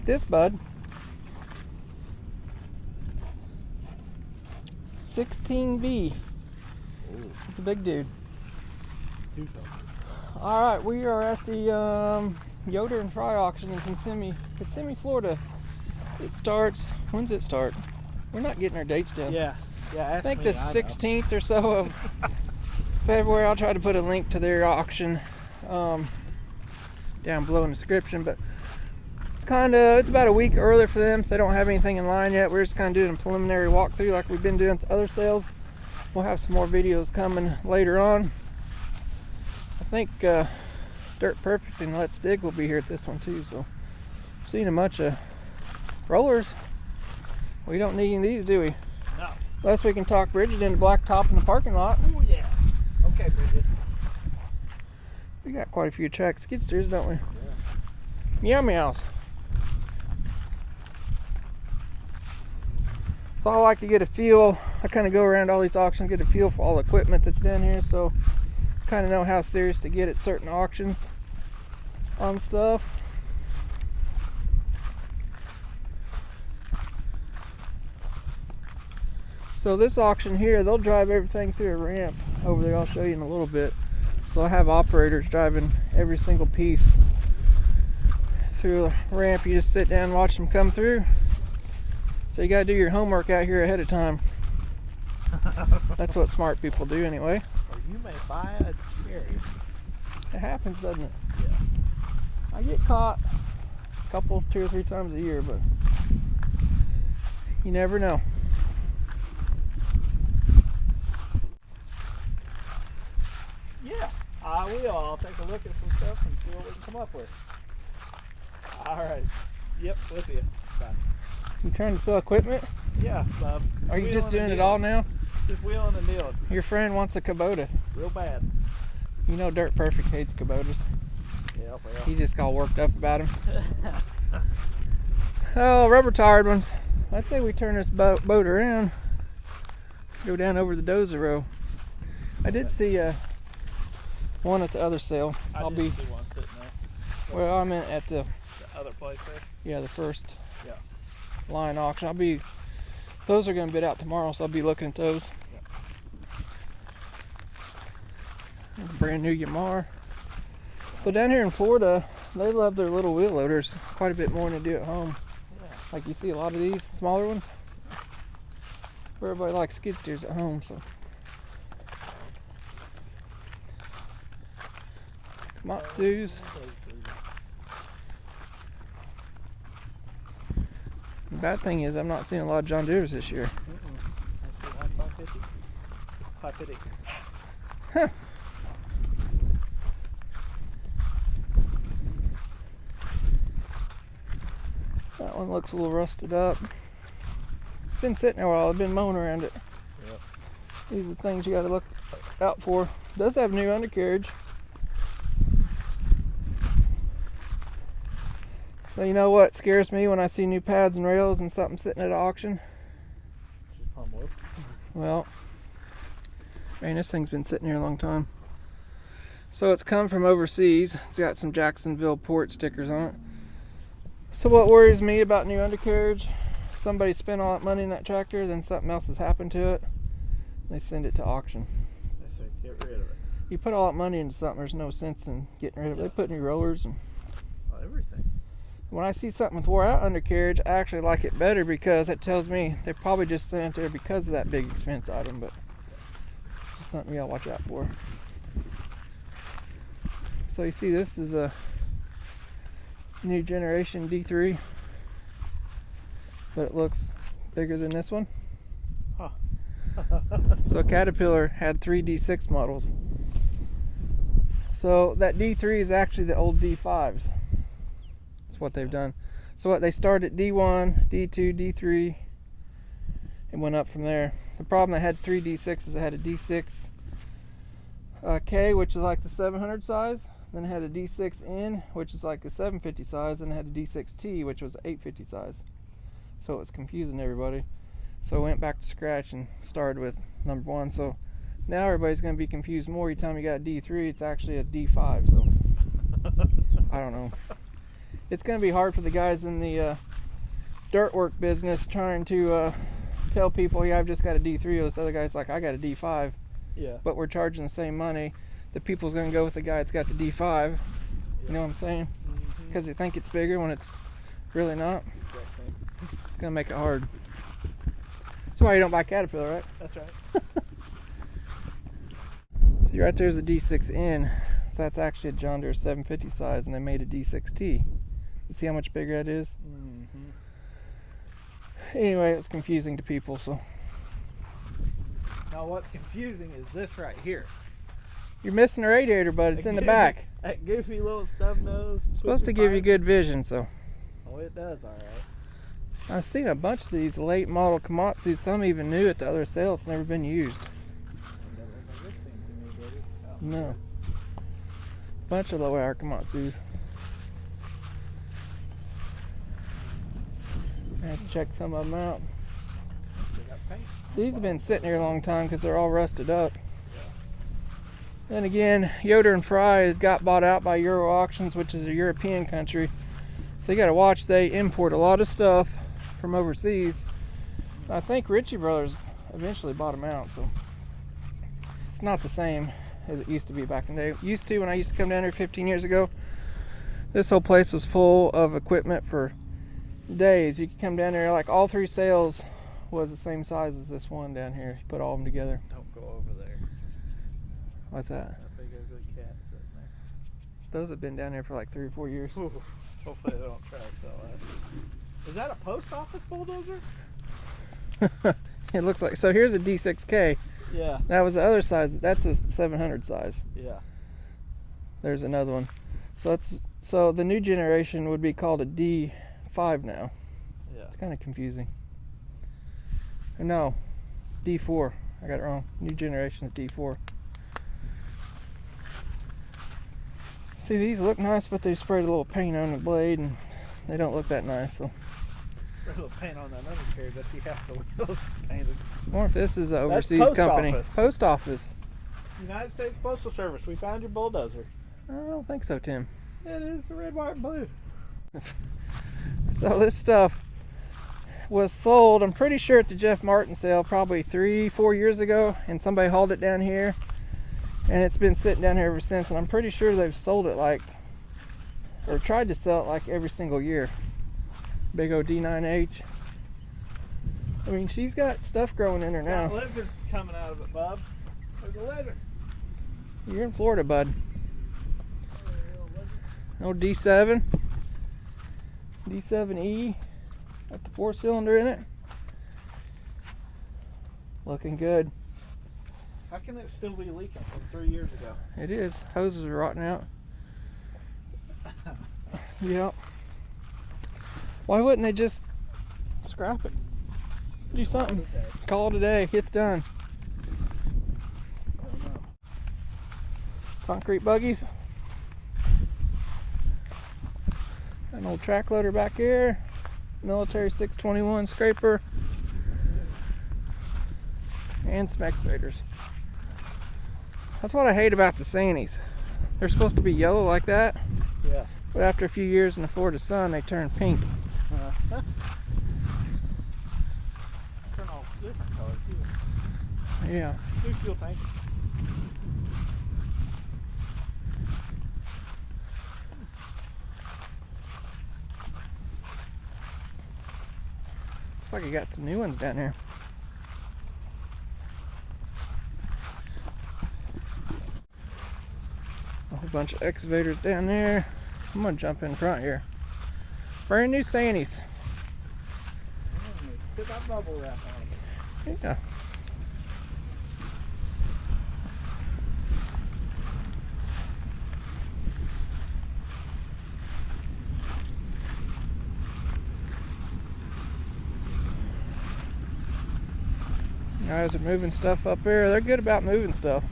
like this, bud. 16V. Ooh, It's a big dude. two something. All right, we are at the Yoder and Fry auction in Kissimmee, Florida. It starts. When's it start? We're not getting our dates down. Yeah. I think the 16th or so of February. I'll try to put a link to their auction down below in the description, but it's about a week earlier for them, so they don't have anything in line yet. We're just kind of doing a preliminary walkthrough like we've been doing to other sales. We'll have some more videos coming later on. I think Dirt Perfect and Let's Dig will be here at this one too, so seeing a bunch of rollers. We don't need any of these, do we? No. Unless we can talk Bridget into blacktop in the parking lot. Oh yeah. Okay, Bridget. We got quite a few track skid steers, don't we? Yeah. Meow meows. So I like to get a feel. I kind of go around all these auctions, get a feel for all the equipment that's down here, so kind of know how serious to get at certain auctions on stuff. So this auction here, they'll drive everything through a ramp over there. I'll show you in a little bit. So I have operators driving every single piece through a ramp. You just sit down and watch them come through. So you gotta do your homework out here ahead of time. That's what smart people do anyway. Or you may buy a cherry. It happens, doesn't it? Yeah. I get caught a couple, 2 or 3 times a year, but you never know. Yeah, I will. I'll take a look at some stuff and see what we can come up with. All right. Yep, we'll see you. Bye. You trying to sell equipment? Yeah. Are you just doing it all now? Just wheeling and dealing. Your friend wants a Kubota. Real bad. You know Dirt Perfect hates Kubotas. Yeah, well. He just got worked up about him. Oh, rubber tired ones. I'd say we turn this boat around. Go down over the Dozer row. I did see one at the other sale. I didn't see one sitting there. Well, I meant at the other place there? Yeah, the first Yeah. line auction. Those are going to bid out tomorrow, so I'll be looking at those. Yeah. Brand new Yamaha. So down here in Florida, they love their little wheel loaders quite a bit more than they do at home. Yeah. Like you see a lot of these smaller ones. Where everybody likes skid steers at home, so. Komatsus. The bad thing is I'm not seeing a lot of John Deere's this year. I see one 550. 550. Huh. That one looks a little rusted up. It's been sitting there a while. I've been mowing around it. Yep. These are the things you got to look out for. It does have new undercarriage. So you know what scares me when I see new pads and rails and something sitting at auction? It's just palm wood. Well, man, this thing's been sitting here a long time. So it's come from overseas. It's got some Jacksonville port stickers on it. So what worries me about new undercarriage, somebody spent all that money in that tractor, then something else has happened to it, they send it to auction. They say get rid of it. You put all that money into something, there's no sense in getting rid of it. They put new rollers and Everything. when I see something with wore out undercarriage, I actually like it better because it tells me they probably just sent it there because of that big expense item, but it's something you gotta watch out for. So you see this is a new generation D3, but it looks bigger than this one. Huh. So Caterpillar had 3 D6 models. So that D3 is actually the old D5s. That's what they've done. So what they started at D1, D2, D3, and went up from there. The problem they had 3 D6s. They had a D6 K, which is like the 700 size. Then it had a D6N, which is like a 750 size, and it had a D6T, which was 850 size. So it was confusing everybody. So I went back to scratch and started with number 1. So now everybody's going to be confused more. Every time you got a D3, it's actually a D5. So I don't know. it's going to be hard for the guys in the dirt work business trying to tell people, yeah, I've just got a D3. Those other guys like, I got a D5, Yeah. but we're charging the same money. The people's going to go with the guy that's got the D5. You know what I'm saying? Because they think it's bigger when it's really not. Exact same. It's going to make it hard. That's why you don't buy Caterpillar, right? That's right. See, right there's a D6N. So that's actually a John Deere 750 size, and they made a D6T. You see how much bigger that is? Anyway, it's confusing to people, so. Now what's confusing is this right here. You're missing the radiator, bud. It's in the back. That goofy little stub nose. It's supposed to give you good vision, so. Oh, it does, alright. I've seen a bunch of these late model Komatsu, some even new at the other sale. It's never been used. No. Bunch of low hour Komatsus. I have to check some of them out. They got paint. These have been sitting here a long time because they're all rusted up. Then again, Yoder and Fry got bought out by Euro Auctions, which is a European country. So you got to watch, they import a lot of stuff from overseas. I think Ritchie Brothers eventually bought them out, so it's not the same as it used to be back in the day. Used to, when I used to come down here 15 years ago, this whole place was full of equipment for days. You could come down there, like all three sales was the same size as this one down here. You put all of them together. Don't go over there. What's that? That big ugly cat sitting there. Those have been down there for like 3 or 4 years. Ooh, hopefully they don't try to sell that. Is that a post office bulldozer? It looks like. So here's a D6K. Yeah. That was the other size. That's a 700 size. Yeah. There's another one. So the new generation would be called a D5 now. Yeah. It's kind of confusing. No, D4. I got it wrong. New generation is D4. See, these look nice, but they sprayed a little paint on the blade, and they don't look that nice. So, There's a little paint on that undercarriage, but you have the wheels painted. I wonder if this is an overseas post company. office. Post office. United States Postal Service, we found your bulldozer. I don't think so, Tim. It is the red, white, and blue. So this stuff was sold, I'm pretty sure, at the Jeff Martin sale probably 3-4 years ago, and somebody hauled it down here, and it's been sitting down here ever since, and I'm pretty sure they've sold it like, or tried to sell it like every single year. Big old D9H. I mean, she's got stuff growing in her Got a now. lizard coming out of it, bub. There's a lizard. You're in Florida, bud. Old D7. D7E. Got the 4-cylinder in it. Looking good. How can it still be leaking from 3 years ago? It is. Hoses are rotting out. Yep. Why wouldn't they just scrap it? Do something. Call it a day. It's done. I don't know. Concrete buggies. An old track loader back here. Military 621 scraper. And some excavators. That's what I hate about the Sannies. They're supposed to be yellow like that, Yeah. but after a few years in the Florida sun, they turn pink. Turn all different colors too. Yeah. New fuel tank. Looks like you got some new ones down here. A whole bunch of excavators down there. I'm gonna jump in front here. Brand new Sannies. Put that bubble wrap on it. Yeah. Guys are moving stuff up there. They're good about moving stuff.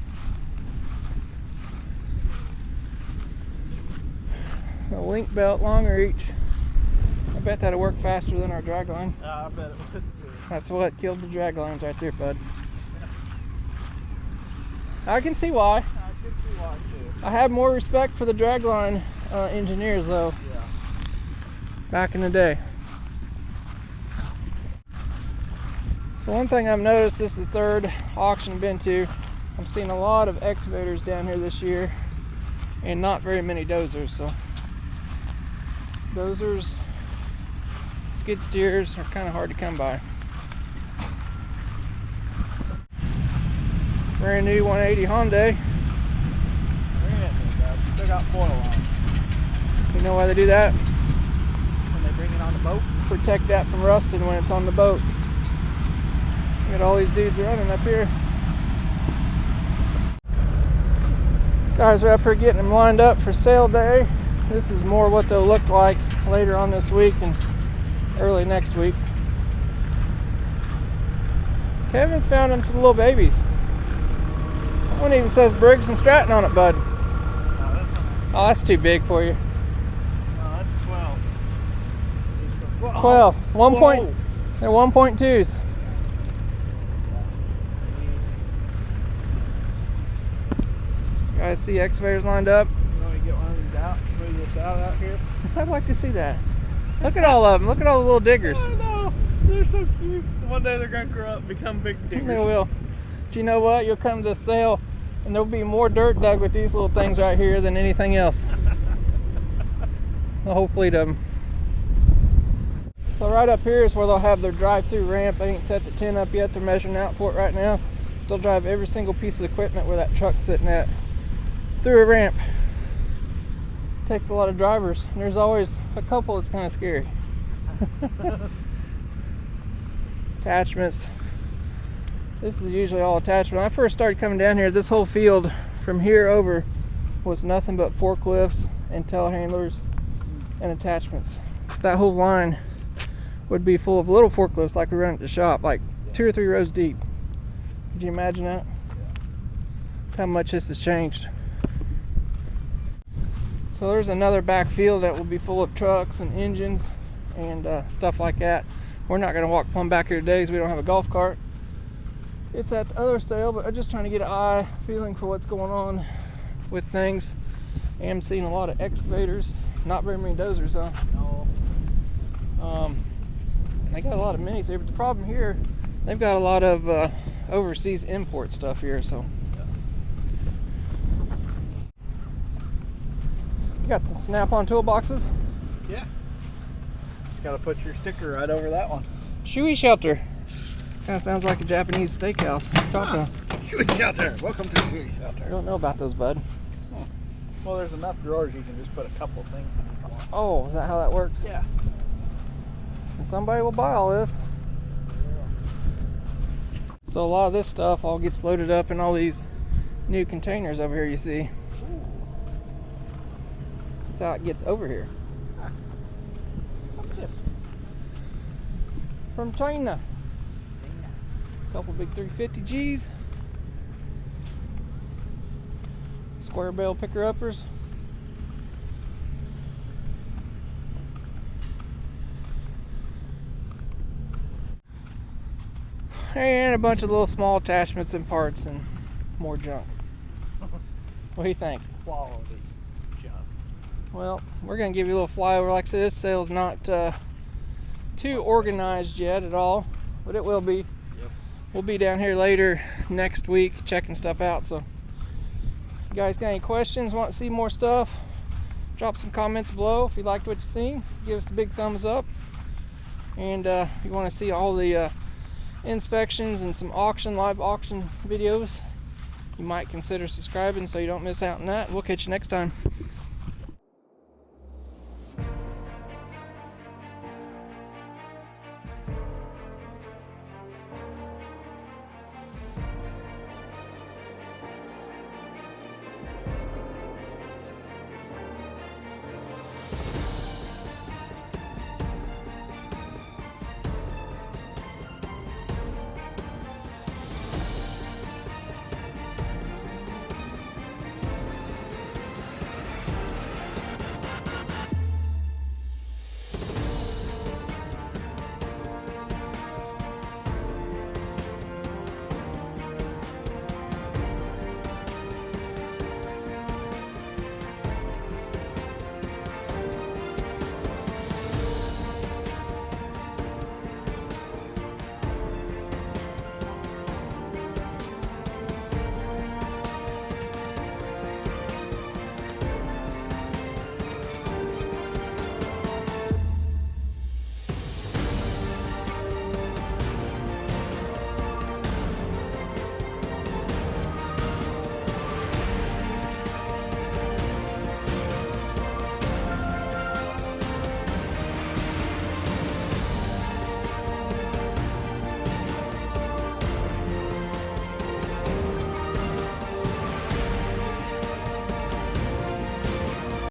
The link belt, long reach. I bet that'll work faster than our drag line. I bet it was. That's what killed the drag lines right there, bud. I can see why. I could see why too. I have more respect for the dragline engineers, though. Yeah. back in the day. So one thing I've noticed, this is the third auction I've been to, I'm seeing a lot of excavators down here this year and not very many dozers. So dozers, skid steers are kind of hard to come by. Brand new 180 Hyundai. Still got foil on. You know why they do that? When they bring it on the boat? Protect that from rusting when it's on the boat. Got all these dudes running up here. Guys are up here getting them lined up for sale day. This is more what they'll look like later on this week and early next week. Kevin's found him some little babies. One even says Briggs and Stratton on it, bud. Oh, that's too big for you. Oh, that's a 12. 12. Whoa. They're 1.2s. You guys see excavators lined up? You want me to get one of these out? Smooth this out here? I'd like to see that. Look at all of them. Look at all the little diggers. I know. They're so cute. One day they're going to grow up and become big diggers. They will. But you know what? You'll come to the sale and there'll be more dirt dug with these little things right here than anything else. The whole fleet of them. So right up here is where they'll have their drive-through ramp. They ain't set the tent up yet. They're measuring out for it right now. They'll drive every single piece of equipment where that truck's sitting at through a ramp. Takes a lot of drivers. And there's always a couple that's kind of scary. Attachments. This is usually all attached. When I first started coming down here, this whole field from here over was nothing but forklifts and telehandlers and attachments. That whole line would be full of little forklifts like we run at the shop, like 2 or 3 rows deep. Could you imagine that? That's how much this has changed. So there's another back field that will be full of trucks and engines and stuff like that. We're not going to walk plumb back here today because we don't have a golf cart. It's at the other sale, but I'm just trying to get an eye feeling for what's going on with things. I am seeing a lot of excavators, not very many dozers though. No. They got a lot of minis here, but the problem here, they've got a lot of overseas import stuff here. So you got some Snap-on toolboxes. Yeah. Just got to put your sticker right over that one. Shoei Shelter. Kind of sounds like a Japanese steakhouse. Shoei Shelter. Welcome to Shoei I Shelter. don't know about those, bud. Well, there's enough drawers you can just put a couple things in. Oh, is that how that works? Yeah. And somebody will buy all this. So a lot of this stuff all gets loaded up in all these new containers over here you see. That's how it gets over here. From China. Couple big 350Gs. Square bale picker-uppers. And a bunch of little small attachments and parts and more junk. What do you think? Quality junk. Well, we're going to give you a little flyover. Like I said, this sale's not too organized yet at all, but it will be. Yep. We'll be down here later next week checking stuff out. So, you guys got any questions, want to see more stuff, drop some comments below. If you liked what you seen, give us a big thumbs up. And if you want to see all the inspections and some live auction videos, you might consider subscribing so you don't miss out on that. We'll catch you next time.